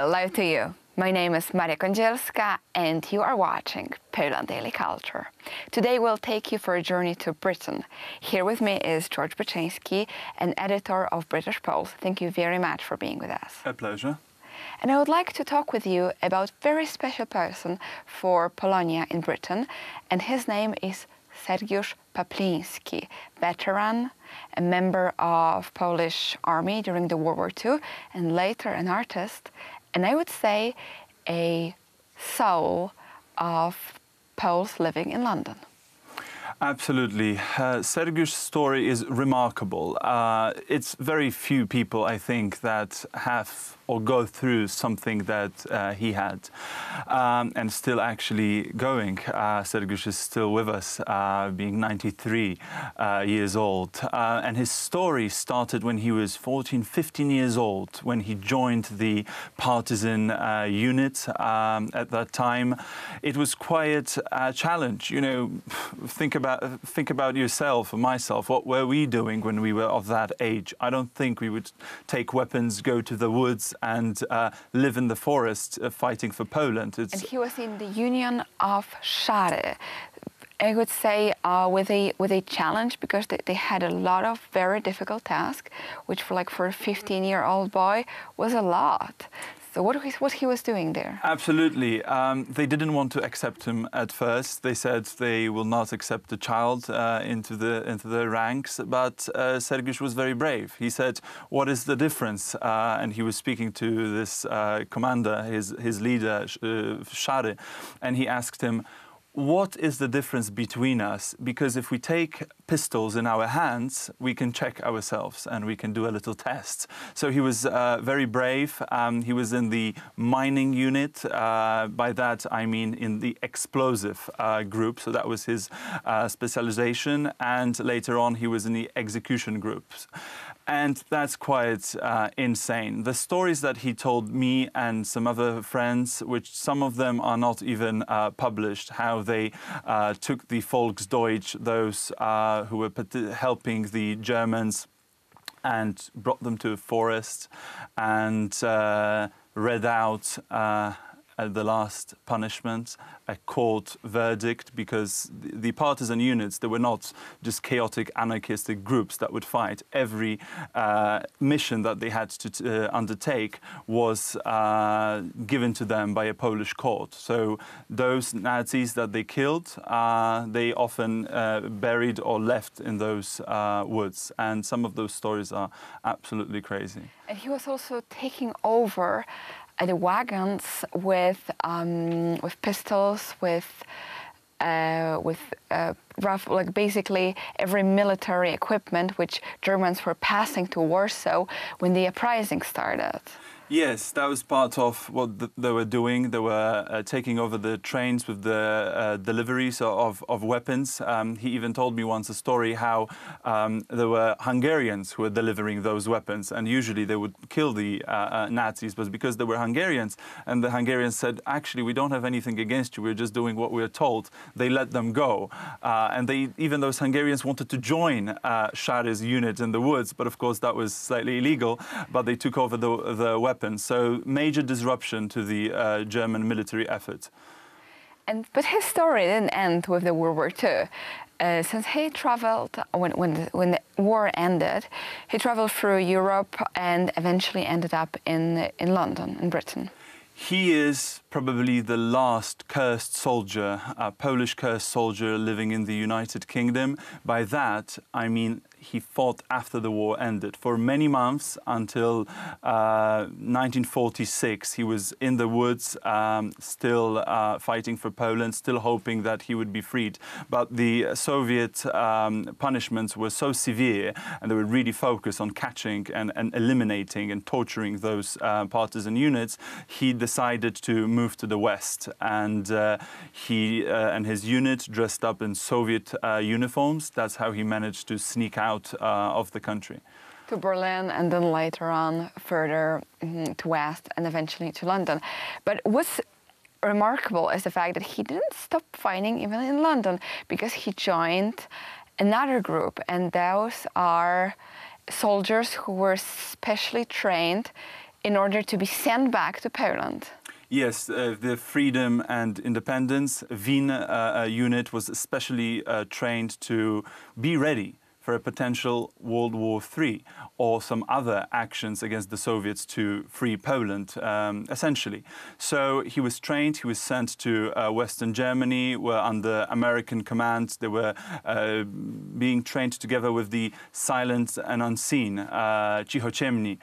Hello to you. My name is Maria Kądzielska and you are watching Poland Daily Culture. Today we'll take you for a journey to Britain. Here with me is Sergiusz Byczynski, an editor of British Poles. Thank you very much for being with us. A pleasure. And I would like to talk with you about a very special person for Polonia in Britain, and his name is Sergiusz Papliński, veteran, a member of Polish army during the World War II, and later an artist, and I would say a soul of Poles living in London. Absolutely. Sergiusz's story is remarkable. It's very few people, I think, that have or go through something that he had, and still actually going. Sergiusz is still with us, being 93 years old. And his story started when he was 14, 15 years old, when he joined the partisan unit. At that time, it was quite a challenge. You know, think about yourself or myself. What were we doing when we were of that age? I don't think we would take weapons, go to the woods and live in the forest fighting for Poland. And he was in the Union of Szary. I would say with a challenge, because they had a lot of very difficult tasks, which for a 15-year-old boy was a lot. So what he was doing there? Absolutely. They didn't want to accept him at first. They said they will not accept the child into the ranks. But Sergiusz was very brave. He said, "What is the difference?" And he was speaking to this commander, his leader, Szary, and he asked him, "What is the difference between us? Because if we take pistols in our hands, we can check ourselves and we can do a little test." So he was very brave. He was in the mining unit. By that, I mean in the explosive group. So that was his specialization. And later on, he was in the execution groups. And that's quite insane. The stories that he told me and some other friends, which some of them are not even published, how they took the Volksdeutsch, those who were helping the Germans, and brought them to a forest and read out the last punishment, a court verdict, because the partisan units, they were not just chaotic anarchistic groups that would fight. Every mission that they had to undertake was given to them by a Polish court. So those Nazis that they killed, they often buried or left in those woods. And some of those stories are absolutely crazy. And he was also taking over the wagons with pistols, with basically every military equipment which Germans were passing to Warsaw when the uprising started. Yes, that was part of what they were doing. They were taking over the trains with the deliveries of weapons. He even told me once a story how there were Hungarians who were delivering those weapons, and usually they would kill the Nazis, but because they were Hungarians, and the Hungarians said, "Actually, we don't have anything against you, we're just doing what we're told," they let them go. And even those Hungarians wanted to join Szary's unit in the woods, but of course that was slightly illegal, but they took over the weapons. So major disruption to the German military effort. But his story didn't end with the World War II. Since he traveled, when the war ended, he traveled through Europe and eventually ended up in London, in Britain. He is probably the last cursed soldier, a Polish cursed soldier living in the United Kingdom. By that, I mean he fought after the war ended. For many months, until 1946, he was in the woods, still fighting for Poland, still hoping that he would be freed. But the Soviet punishments were so severe, and they were really focused on catching and eliminating and torturing those partisan units. He decided to move to the West, and he and his unit dressed up in Soviet uniforms. That's how he managed to sneak out of the country. To Berlin, and then later on further to West, and eventually to London. But what's remarkable is the fact that he didn't stop fighting even in London, because he joined another group, and those are soldiers who were specially trained in order to be sent back to Poland. Yes, the Freedom and Independence Wien unit was especially trained to be ready for a potential World War III or some other actions against the Soviets to free Poland, essentially. So he was trained, he was sent to Western Germany, where under American command they were being trained together with the silent and unseen, cichociemni.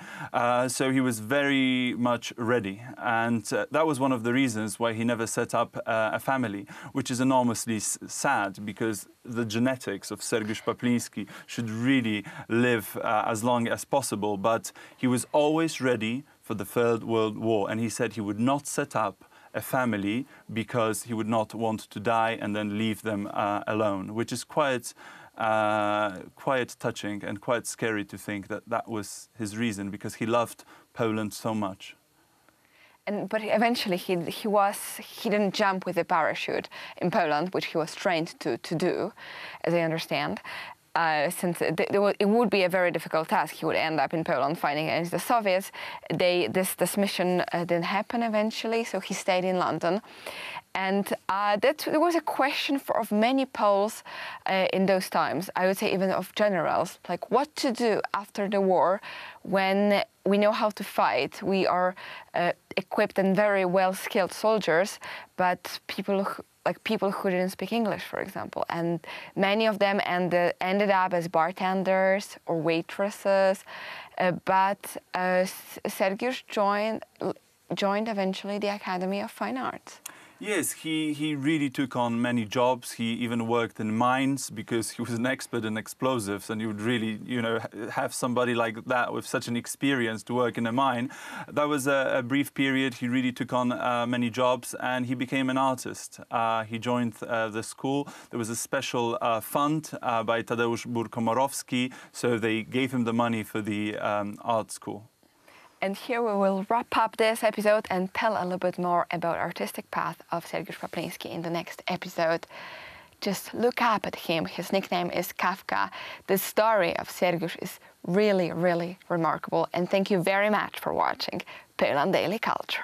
So he was very much ready. And that was one of the reasons why he never set up a family, which is enormously sad, because the genetics of Sergiusz Papliński should really live as long as possible. But he was always ready for the Third World War, and he said he would not set up a family because he would not want to die and then leave them alone, which is quite touching and quite scary to think that that was his reason, because he loved Poland so much. But eventually he didn't jump with a parachute in Poland, which he was trained to do, as I understand. Since it would be a very difficult task, he would end up in Poland fighting against the Soviets. This mission didn't happen eventually, so he stayed in London. And there was a question of many Poles in those times, I would say even of generals, like what to do after the war when we know how to fight. We are equipped and very well-skilled soldiers, but people who didn't speak English, for example. And many of them ended up as bartenders or waitresses. But Sergiusz joined eventually the Academy of Fine Arts. Yes, he really took on many jobs. He even worked in mines because he was an expert in explosives, and you would really, have somebody like that with such an experience to work in a mine. That was a brief period. He really took on many jobs, and he became an artist. He joined the school. There was a special fund by Tadeusz Burkomorowski, so they gave him the money for the art school. And here we will wrap up this episode and tell a little bit more about artistic path of Sergiusz Papliński in the next episode. Just look up at him. His nickname is Kafka. The story of Sergiusz is really, really remarkable. And thank you very much for watching Poland Daily Culture.